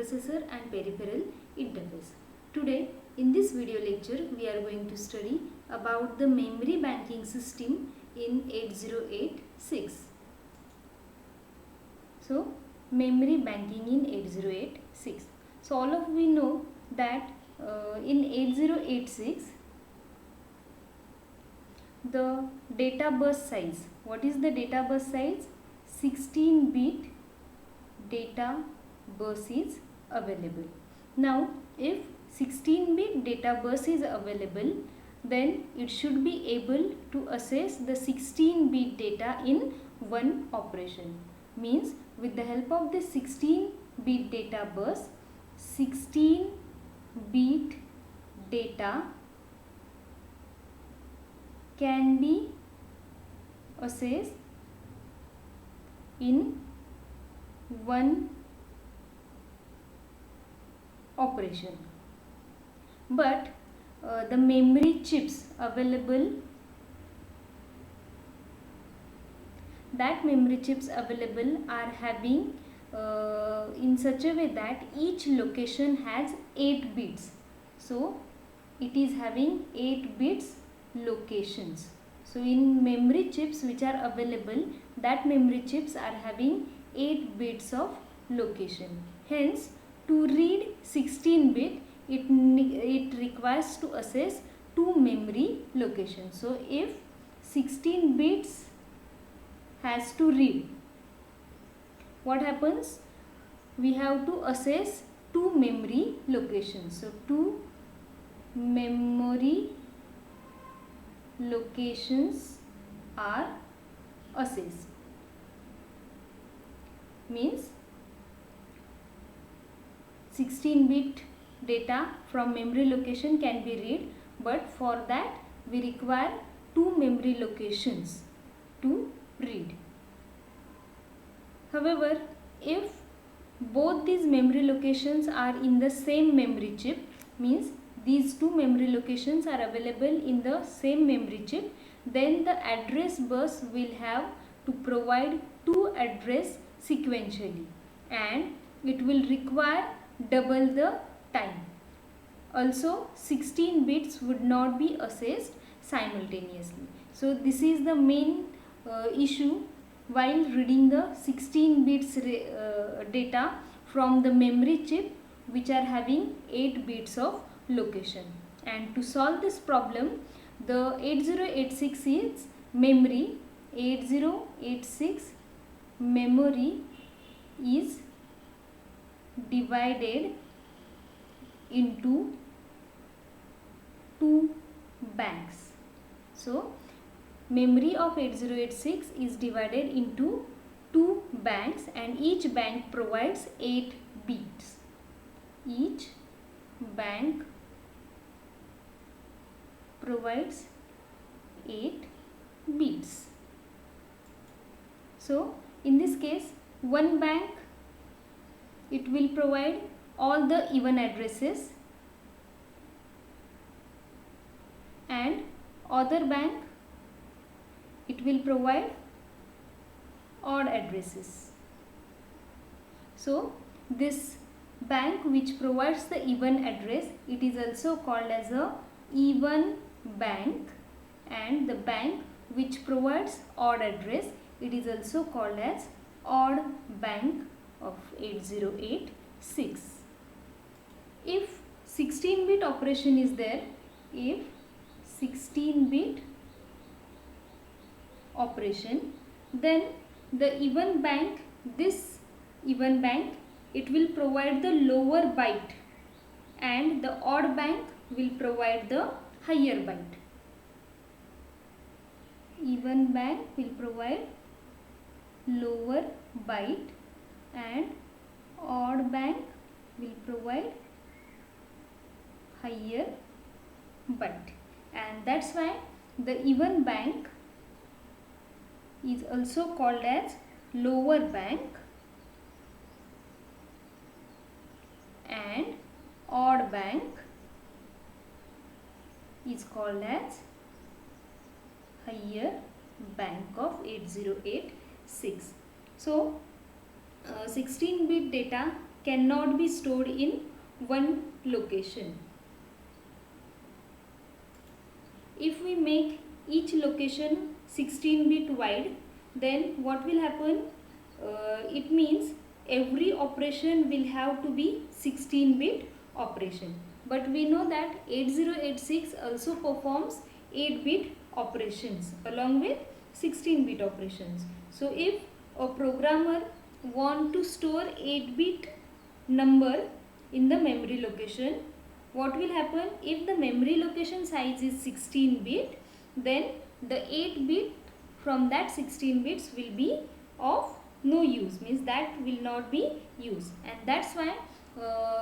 processor and peripheral interface. Today in this video lecture we are going to study about the memory banking system in 8086. So memory banking in 8086. So all of we know that in 8086 the data bus size, what is the data bus size? 16-bit data bus is available. Now if 16-bit data bus is available, then it should be able to access the 16-bit data in one operation. Means with the help of the 16-bit data bus, 16-bit data can be accessed in one operation. But the memory chips available, are having in such a way that each location has 8 bits. So it is having 8 bits locations. So in memory chips which are available, that memory chips are having 8 bits of location. Hence to read 16-bit, it requires to access 2 memory locations. So if 16 bits has to read, what happens? We have to access 2 memory locations. So 2 memory locations are accessed. Means 16-bit data from memory location can be read, but for that we require 2 memory locations to read. However, if both these memory locations are in the same memory chip, means these 2 memory locations are available in the same memory chip, then the address bus will have to provide 2 address sequentially, and it will require double the time. Also 16 bits would not be accessed simultaneously. So this is the main issue while reading the 16 bits data from the memory chip which are having 8 bits of location. And to solve this problem, the 8086 is memory, 8086 memory is divided into 2 banks. So memory of 8086 is divided into 2 banks, and each bank provides 8 bits. Each bank provides 8 bits. So in this case, one bank, it will provide all the even addresses, and other bank, it will provide odd addresses. So this bank which provides the even address, it is also called as a even bank, and the bank which provides odd address, it is also called as odd bank of 8086. If 16-bit operation is there, if 16-bit operation, then the even bank, this even bank, it will provide the lower byte, and the odd bank will provide the higher byte. Even bank will provide lower byte, and odd bank will provide higher byte. And that's why the even bank is also called as lower bank, and odd bank is called as higher bank of 8086. So 16-bit data cannot be stored in one location. If we make each location 16-bit wide, then what will happen? It means every operation will have to be 16-bit operation. But we know that 8086 also performs 8-bit operations along with 16-bit operations. So if a programmer want to store 8-bit number in the memory location, what will happen? If the memory location size is 16-bit, then the 8-bit from that 16 bits will be of no use, means that will not be used, and that's why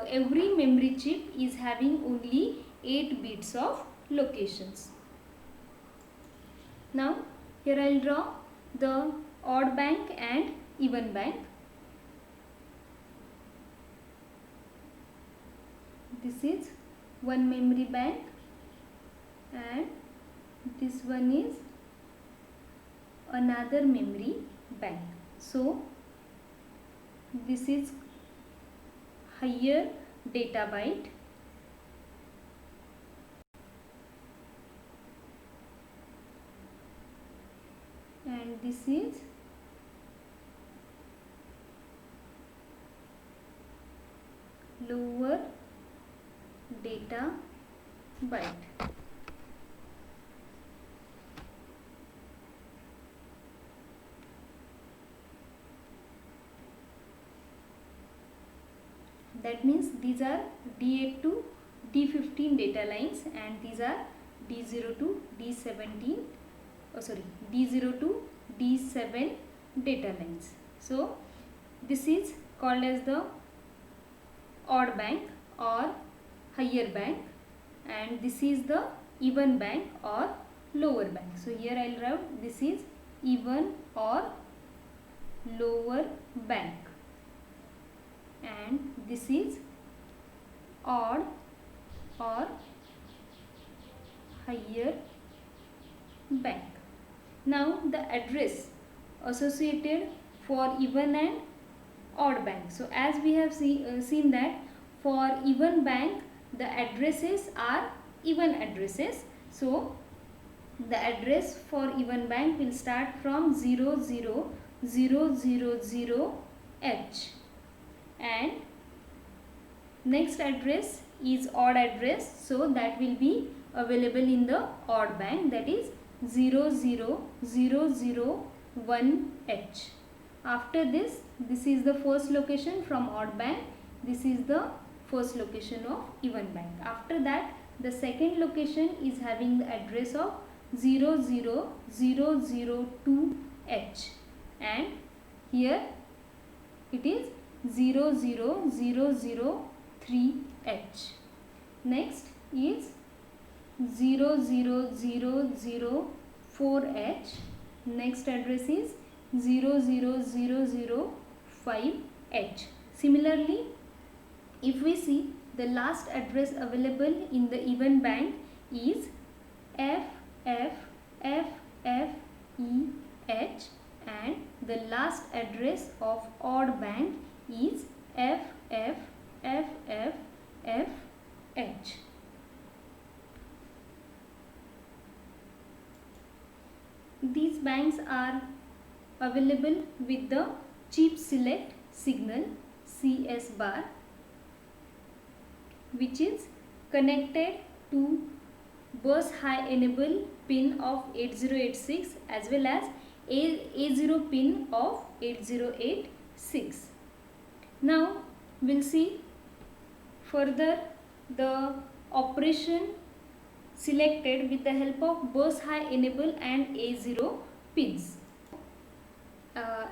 every memory chip is having only 8 bits of locations. Now here I will draw the odd bank and even bank. This is one memory bank and this one is another memory bank. So this is higher data byte and this is lower data byte. That means these are D8 to D15 data lines and these are D0 to D17, D0 to D7 data lines. So this is called as the odd bank or higher bank, and this is the even bank or lower bank. So here I will write this is even or lower bank, and this is odd or higher bank. Now the address associated for even and odd bank. So as we have seen that for even bank the addresses are even addresses. So the address for even bank will start from 00000H and next address is odd address, so that will be available in the odd bank, that is 00001H. After this is the first location from odd bank, this is the first location of even bank. After that the second location is having the address of 00002H and here it is 00003H. Next is 00004H. Next address is 00005H. Similarly, if we see the last address available in the even bank is FFFFEH and the last address of odd bank is FFFFH. These banks are available with the chip select signal CS bar, which is connected to bus high enable pin of 8086 as well as A0 pin of 8086. Now we'll see further the operation selected with the help of bus high enable and A0 pins.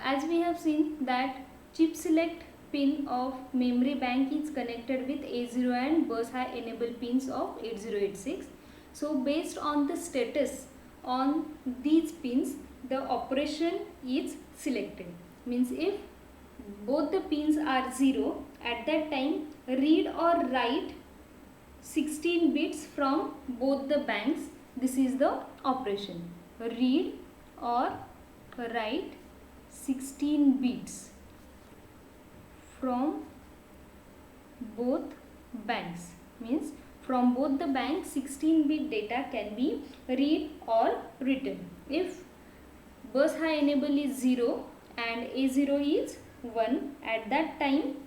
As we have seen that chip select pin of memory bank is connected with A0 and bus high enable pins of 8086. So based on the status on these pins the operation is selected. Means if both the pins are 0, at that time read or write 16 bits from both the banks. This is the operation. Read or write 16 bits from both banks, means from both the banks 16-bit data can be read or written. If bus high enable is 0 and A0 is 1, at that time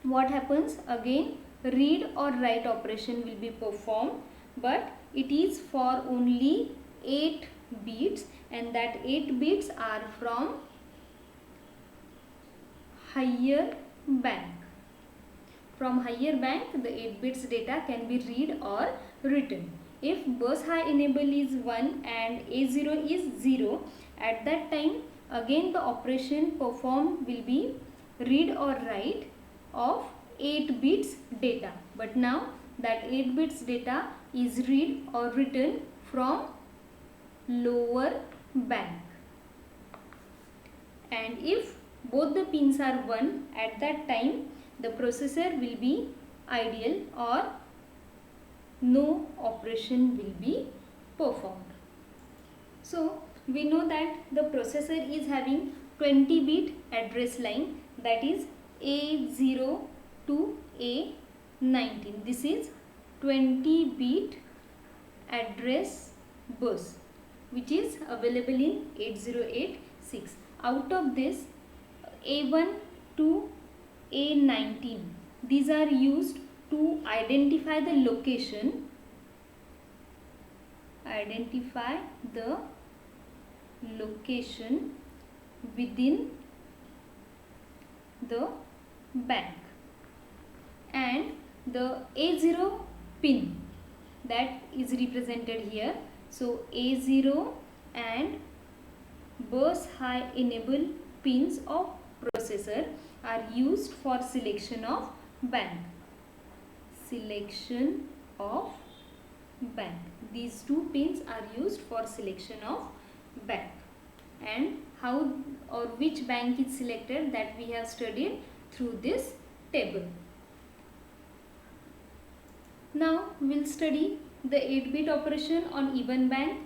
what happens? Again read or write operation will be performed, but it is for only 8 bits, and that 8 bits are from higher bank. From higher bank the 8 bits data can be read or written. If bus high enable is 1 and A0 is 0, at that time again the operation performed will be read or write of 8 bits data, but now that 8 bits data is read or written from lower bank. And if both the pins are 1, at that time the processor will be idle or no operation will be performed. So we know that the processor is having 20-bit address line, that is A0 to A19. This is 20-bit address bus which is available in 8086. Out of this, A1 to A19, these are used to identify the location, within the bank. And the A0 pin that is represented here. So A0 and bus high enable pins of processor are used for selection of bank. These two pins are used for selection of bank. And how or which bank is selected, that we have studied through this table. Now we will study the 8-bit operation on even bank,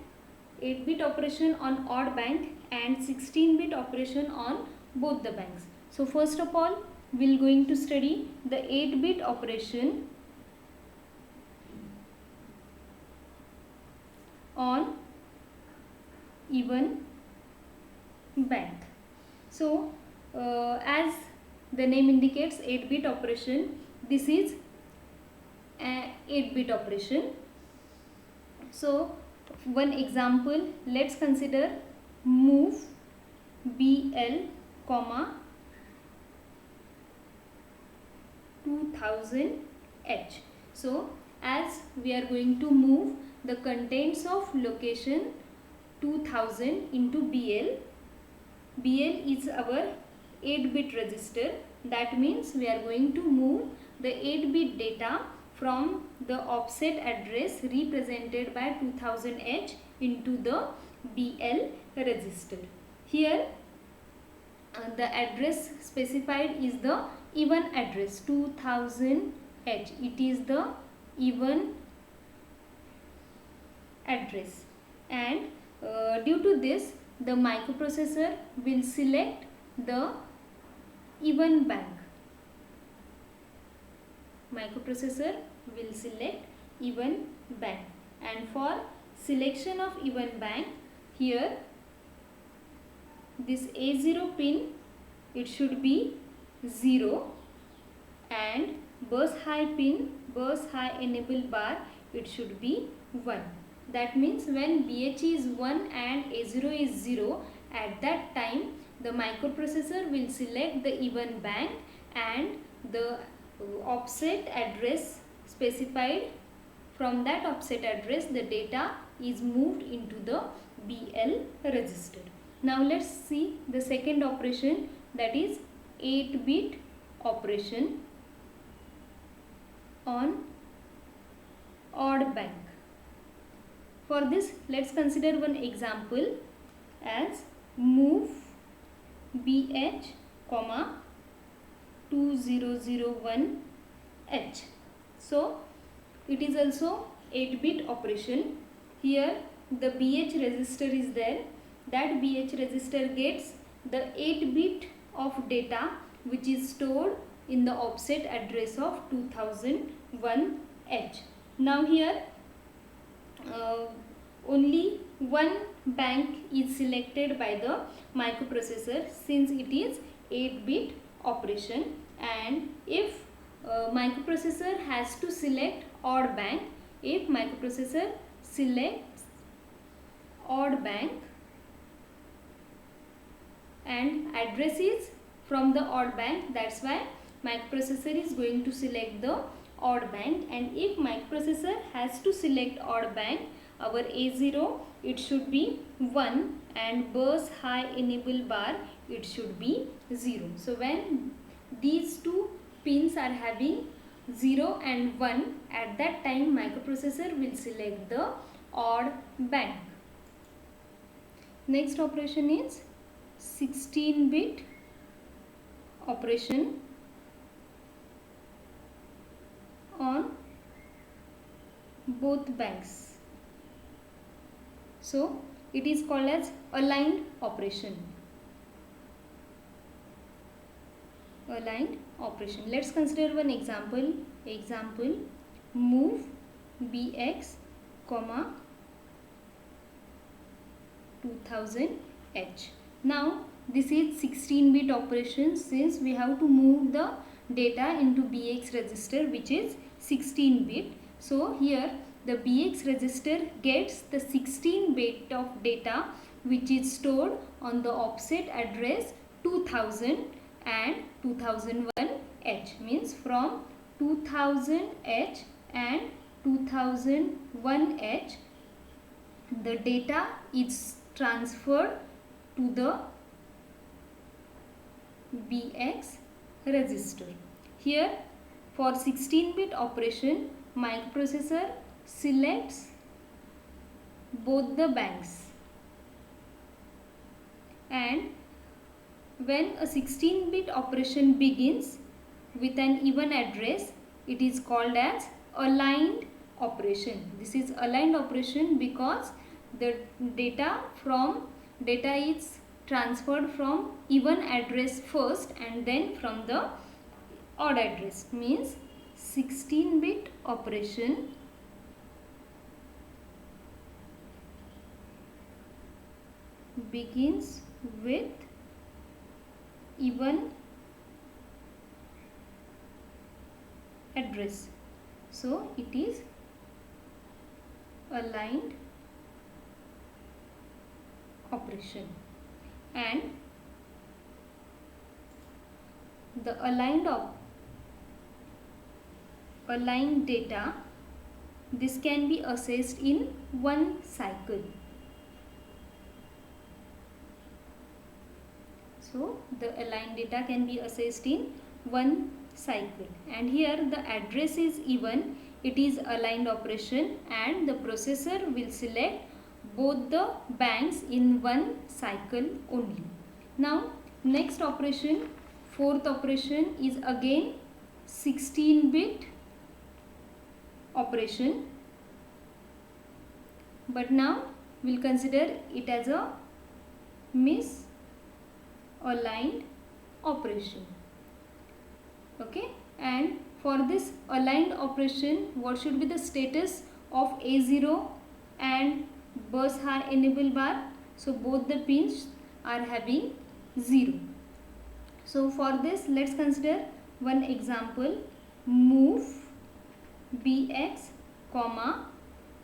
8-bit operation on odd bank, and 16-bit operation on both the banks. So first of all, we are going to study the 8-bit operation on even bank. So as the name indicates, 8-bit operation, this is an 8-bit operation. So one example, let's consider move BL, 2000H. So as we are going to move the contents of location 2000 into BL, BL is our 8-bit register. That means we are going to move the 8-bit data from the offset address represented by 2000H into the BL register. Here the address specified is the even address 2000H. It is the even address, and due to this the microprocessor will select the even bank. Microprocessor will select even bank, and for selection of even bank, here this A0 pin, it should be 0, and bus high pin, bus high enable bar, it should be 1. That means when BH is 1 and A0 is 0, at that time the microprocessor will select the even bank, and the offset address specified, from that offset address the data is moved into the BL register. Now let's see the second operation, that is 8-bit operation on odd bank. For this, let's consider one example as move BH, 2001H. So it is also 8-bit operation. Here the BH register is there. That BH register gets the 8-bit of data which is stored in the offset address of 2001H. Now here only one bank is selected by the microprocessor since it is 8-bit operation, and if microprocessor has to select odd bank, if microprocessor selects odd bank and address is from the odd bank, that's why microprocessor is going to select the odd bank. And if microprocessor has to select odd bank, our A0 it should be 1 and bus high enable bar it should be 0. So when these two pins are having 0 and 1, at that time microprocessor will select the odd bank. Next operation is 16-bit operation on both banks. So it is called as aligned operation. Aligned operation. Let's consider one example. Example, move bx, 2000H. Now this is 16-bit operation since we have to move the data into BX register which is 16-bit. So here the BX register gets the 16-bit of data which is stored on the offset address 2000 and 2001H, means from 2000H and 2001H the data is transferred to the BX register. Here for 16-bit operation microprocessor selects both the banks, and when a 16-bit operation begins with an even address, it is called as aligned operation. This is aligned operation because the data is transferred from even address first and then from the odd address, means 16-bit operation begins with even address. So it is aligned operation, and the aligned data, this can be assessed in one cycle. So the aligned data can be assessed in one cycle, and here the address is even, it is aligned operation, and the processor will select both the banks in one cycle only. Now next operation, fourth operation, is again 16-bit operation, but now we will consider it as a misaligned operation. Okay, and for this aligned operation, what should be the status of A0 and bus high enable bar? So both the pins are having 0. So for this, let's consider one example, move bx,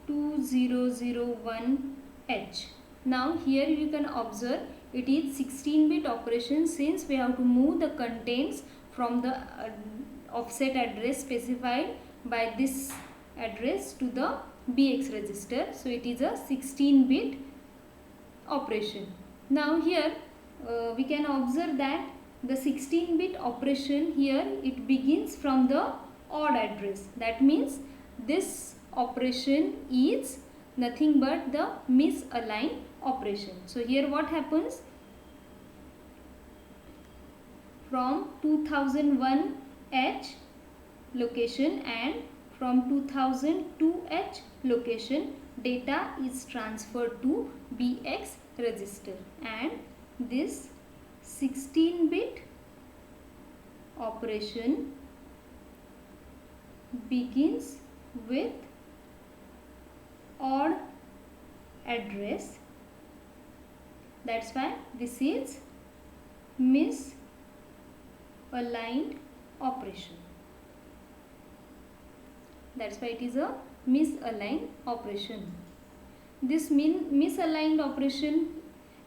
2001H. Now here you can observe it is 16-bit operation since we have to move the contents from the offset address specified by this address to the BX register. So it is a 16-bit operation. Now here we can observe that the 16-bit operation here, it begins from the odd address. That means this operation is nothing but the misaligned operation. So here what happens, from 2001H location and from 2002H location, data is transferred to BX register, and this 16-bit operation begins with odd address. That's why this is misaligned operation. That's why it is a misaligned operation. This misaligned operation,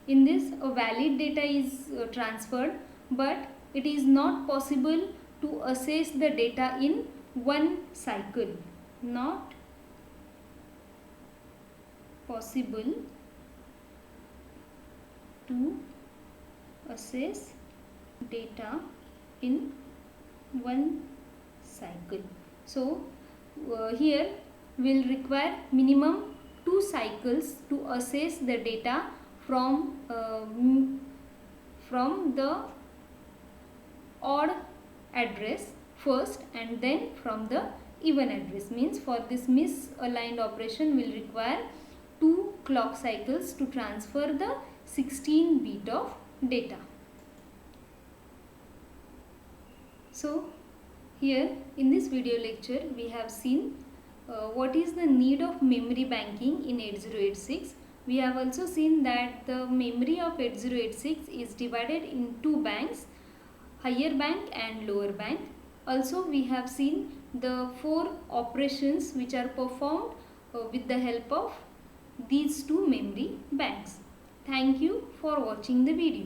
in this a valid data is transferred, but it is not possible to assess the data in one cycle. Not possible to assess data in one cycle. So here will require minimum 2 cycles to assess the data from the odd address first and then from the even address. Means for this misaligned operation will require 2 clock cycles to transfer the 16 bit of data. So here in this video lecture we have seen what is the need of memory banking in 8086. We have also seen that the memory of 8086 is divided in 2 banks, higher bank and lower bank. Also we have seen the 4 operations which are performed with the help of these 2 memory banks. Thank you for watching the video.